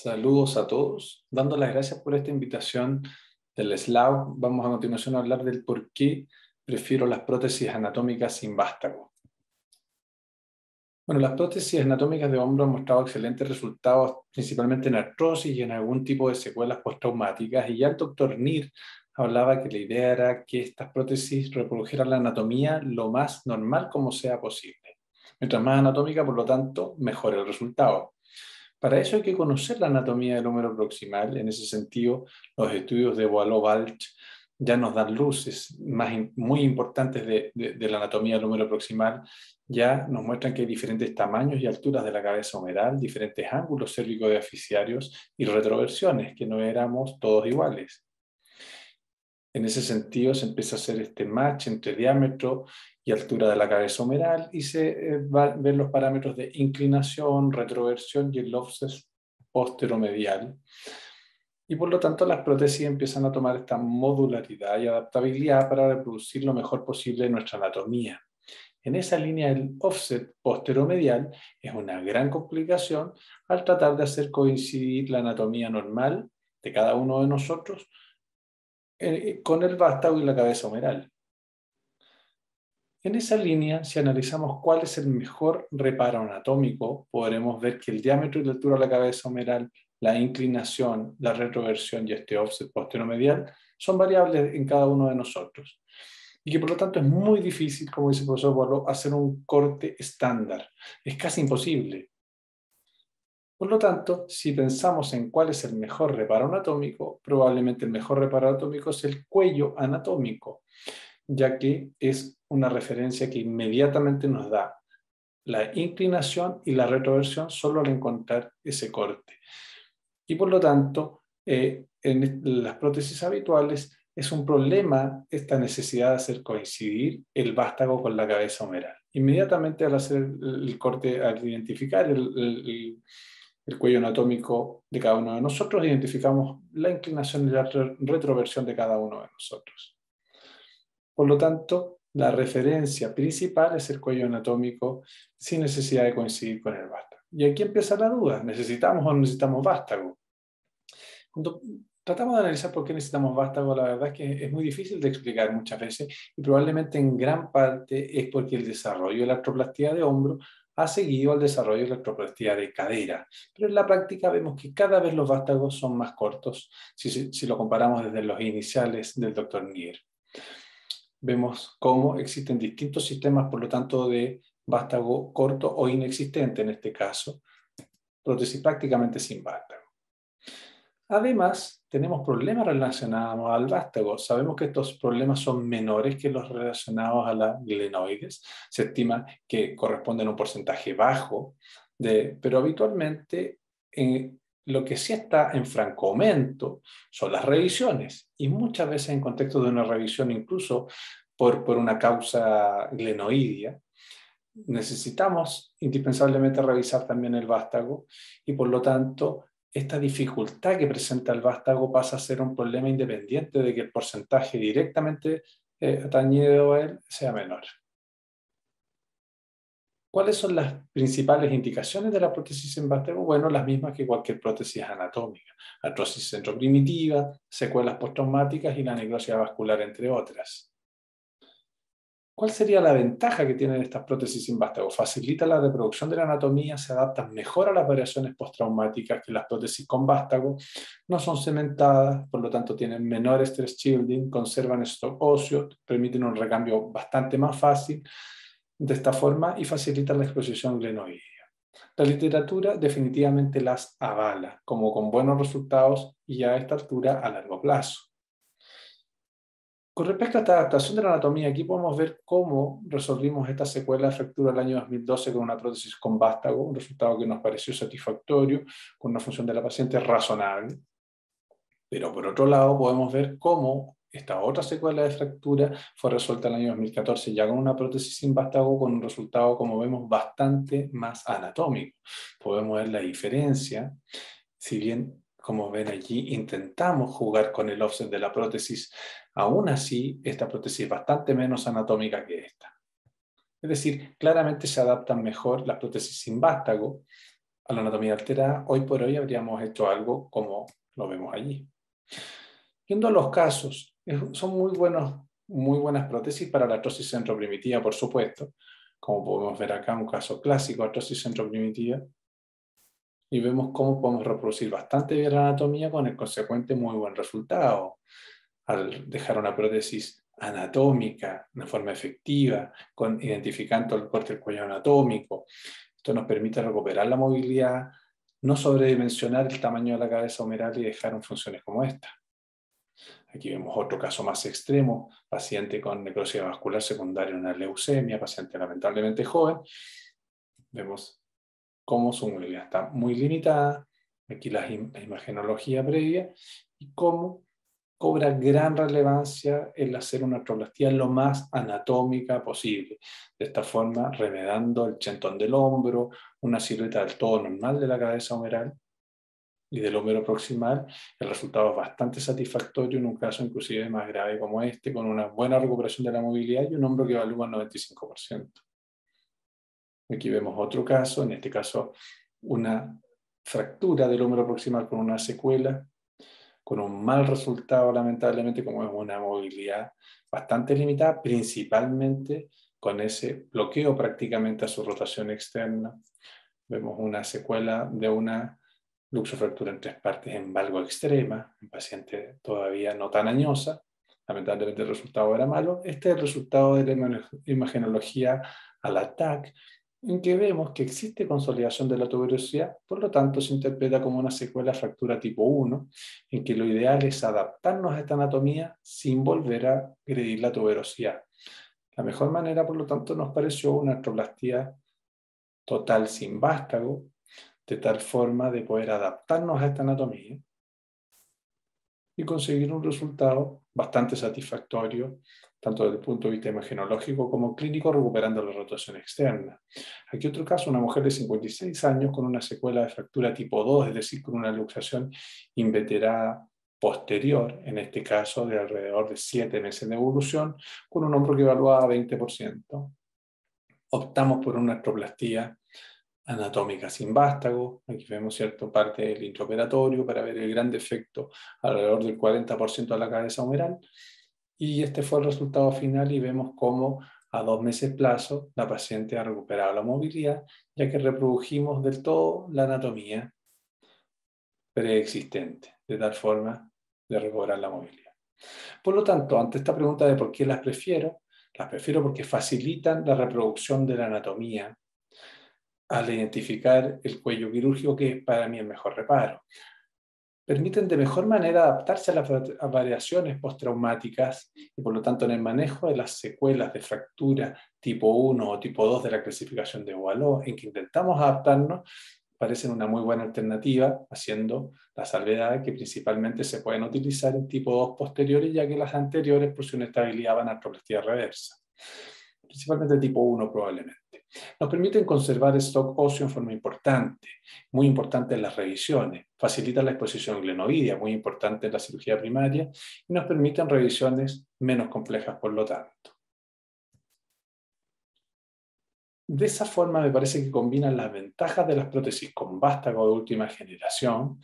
Saludos a todos, dando las gracias por esta invitación del SLAU. Vamos a continuación a hablar del por qué prefiero las prótesis anatómicas sin vástago. Bueno, las prótesis anatómicas de hombro han mostrado excelentes resultados, principalmente en artrosis y en algún tipo de secuelas postraumáticas, y ya el doctor Nir hablaba que la idea era que estas prótesis reprodujeran la anatomía lo más normal como sea posible. Mientras más anatómica, por lo tanto, mejor el resultado. Para eso hay que conocer la anatomía del húmero proximal. En ese sentido, los estudios de Boileau-Balch ya nos dan luces muy importantes de la anatomía del húmero proximal. Ya nos muestran que hay diferentes tamaños y alturas de la cabeza humeral, diferentes ángulos cérvico-deficiarios y retroversiones, que no éramos todos iguales. En ese sentido, se empieza a hacer este match entre diámetro y altura de la cabeza humeral y se ven los parámetros de inclinación, retroversión y el offset posteromedial. Y por lo tanto, las prótesis empiezan a tomar esta modularidad y adaptabilidad para reproducir lo mejor posible nuestra anatomía. En esa línea, el offset posteromedial es una gran complicación al tratar de hacer coincidir la anatomía normal de cada uno de nosotros con el vástago y la cabeza humeral. En esa línea, si analizamos cuál es el mejor reparo anatómico, podremos ver que el diámetro y la altura de la cabeza humeral, la inclinación, la retroversión y este offset posteromedial son variables en cada uno de nosotros. Y que por lo tanto es muy difícil, como dice el profesor Boileau, hacer un corte estándar. Es casi imposible. Por lo tanto, si pensamos en cuál es el mejor reparo anatómico, probablemente el mejor reparo anatómico es el cuello anatómico, ya que es una referencia que inmediatamente nos da la inclinación y la retroversión solo al encontrar ese corte. Y por lo tanto, en las prótesis habituales es un problema esta necesidad de hacer coincidir el vástago con la cabeza humeral. Inmediatamente al hacer el corte, al identificar el cuello anatómico de cada uno de nosotros, identificamos la inclinación y la retroversión de cada uno de nosotros. Por lo tanto, la referencia principal es el cuello anatómico sin necesidad de coincidir con el vástago. Y aquí empieza la duda, ¿necesitamos o no necesitamos vástago? Cuando tratamos de analizar por qué necesitamos vástago, la verdad es que es muy difícil de explicar muchas veces y probablemente en gran parte es porque el desarrollo de la artroplastía de hombro ha seguido al desarrollo de la artroplastía de cadera. Pero en la práctica vemos que cada vez los vástagos son más cortos si lo comparamos desde los iniciales del Dr. Nier. Vemos cómo existen distintos sistemas, por lo tanto, de vástago corto o inexistente en este caso, prótesis prácticamente sin vástago. Además, tenemos problemas relacionados al vástago. Sabemos que estos problemas son menores que los relacionados a la glenoides. Se estima que corresponden a un porcentaje bajo, pero habitualmente lo que sí está en franco aumento son las revisiones. Y muchas veces en contexto de una revisión incluso por una causa glenoidea, necesitamos indispensablemente revisar también el vástago y por lo tanto esta dificultad que presenta el vástago pasa a ser un problema independiente de que el porcentaje directamente atañido a él sea menor. ¿Cuáles son las principales indicaciones de la prótesis en vástago? Bueno, las mismas que cualquier prótesis anatómica. Artrosis centroprimitiva, secuelas postraumáticas y la necrosis vascular, entre otras. ¿Cuál sería la ventaja que tienen estas prótesis sin vástago? Facilita la reproducción de la anatomía, se adaptan mejor a las variaciones postraumáticas que las prótesis con vástago, no son cementadas, por lo tanto tienen menor stress shielding, conservan stock óseo, permiten un recambio bastante más fácil de esta forma y facilitan la exposición glenoidea. La literatura definitivamente las avala, como con buenos resultados y a esta altura a largo plazo. Con respecto a esta adaptación de la anatomía, aquí podemos ver cómo resolvimos esta secuela de fractura el año 2012 con una prótesis con vástago, un resultado que nos pareció satisfactorio, con una función de la paciente razonable. Pero por otro lado podemos ver cómo esta otra secuela de fractura fue resuelta el año 2014 ya con una prótesis sin vástago con un resultado, como vemos, bastante más anatómico. Podemos ver la diferencia, si bien, como ven allí, intentamos jugar con el offset de la prótesis, aún así esta prótesis es bastante menos anatómica que esta. Es decir, claramente se adaptan mejor las prótesis sin vástago, a la anatomía alterada, hoy por hoy habríamos hecho algo como lo vemos allí. Viendo los casos, son muy buenas prótesis para la artrosis centroprimitiva, por supuesto, como podemos ver acá, un caso clásico de artrosis centroprimitiva, y vemos cómo podemos reproducir bastante bien la anatomía con el consecuente muy buen resultado. Al dejar una prótesis anatómica de forma efectiva, identificando el corte del cuello anatómico, esto nos permite recuperar la movilidad, no sobredimensionar el tamaño de la cabeza humeral y dejar en funciones como esta. Aquí vemos otro caso más extremo, paciente con necrosis vascular secundaria a una leucemia, paciente lamentablemente joven. Vemos cómo su movilidad está muy limitada, aquí la imagenología previa, y cómo cobra gran relevancia el hacer una artroplastía lo más anatómica posible. De esta forma, remedando el chentón del hombro, una silueta del todo normal de la cabeza humeral y del hombro proximal. El resultado es bastante satisfactorio en un caso inclusive más grave como este, con una buena recuperación de la movilidad y un hombro que evalúa el 95%. Aquí vemos otro caso, en este caso una fractura del hombro proximal con una secuela, con un mal resultado lamentablemente, como es una movilidad bastante limitada, principalmente con ese bloqueo prácticamente a su rotación externa. Vemos una secuela de una luxofractura en 3 partes en valgo extrema, en paciente todavía no tan añosa. Lamentablemente el resultado era malo. Este es el resultado de la imagenología al ATAC, en que vemos que existe consolidación de la tuberosidad, por lo tanto se interpreta como una secuela fractura tipo 1, en que lo ideal es adaptarnos a esta anatomía sin volver a agredir la tuberosidad. La mejor manera, por lo tanto, nos pareció una artroplastía total sin vástago, de tal forma de poder adaptarnos a esta anatomía y conseguir un resultado bastante satisfactorio, tanto desde el punto de vista imagenológico como clínico, recuperando la rotación externa. Aquí otro caso, una mujer de 56 años con una secuela de fractura tipo 2, es decir, con una luxación inveterada posterior, en este caso de alrededor de 7 meses de evolución, con un hombro que evaluaba 20%. Optamos por una artroplastía anatómica sin vástago. Aquí vemos cierto parte del intraoperatorio para ver el gran defecto alrededor del 40% de la cabeza humeral. Y este fue el resultado final y vemos cómo a 2 meses plazo la paciente ha recuperado la movilidad, ya que reprodujimos del todo la anatomía preexistente, de tal forma de recobrar la movilidad. Por lo tanto, ante esta pregunta de por qué las prefiero porque facilitan la reproducción de la anatomía al identificar el cuello quirúrgico, que es para mí el mejor reparo. Permiten de mejor manera adaptarse a las variaciones postraumáticas y por lo tanto en el manejo de las secuelas de fractura tipo 1 o tipo 2 de la clasificación de Boileau, en que intentamos adaptarnos, parecen una muy buena alternativa, haciendo la salvedad que principalmente se pueden utilizar en tipo 2 posteriores, ya que las anteriores por su inestabilidad van a artroplastía reversa, principalmente tipo 1 probablemente. Nos permiten conservar stock óseo en forma importante, muy importante en las revisiones, facilitan la exposición glenoidea, muy importante en la cirugía primaria, y nos permiten revisiones menos complejas por lo tanto. De esa forma me parece que combinan las ventajas de las prótesis con vástago de última generación,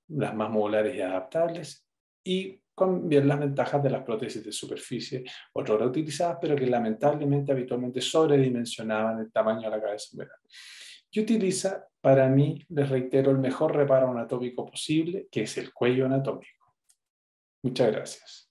las más modulares y adaptables, y bien las ventajas de las prótesis de superficie, otrora utilizadas, pero que lamentablemente habitualmente sobredimensionaban el tamaño de la cabeza humeral. Y utiliza, para mí, les reitero, el mejor reparo anatómico posible, que es el cuello anatómico. Muchas gracias.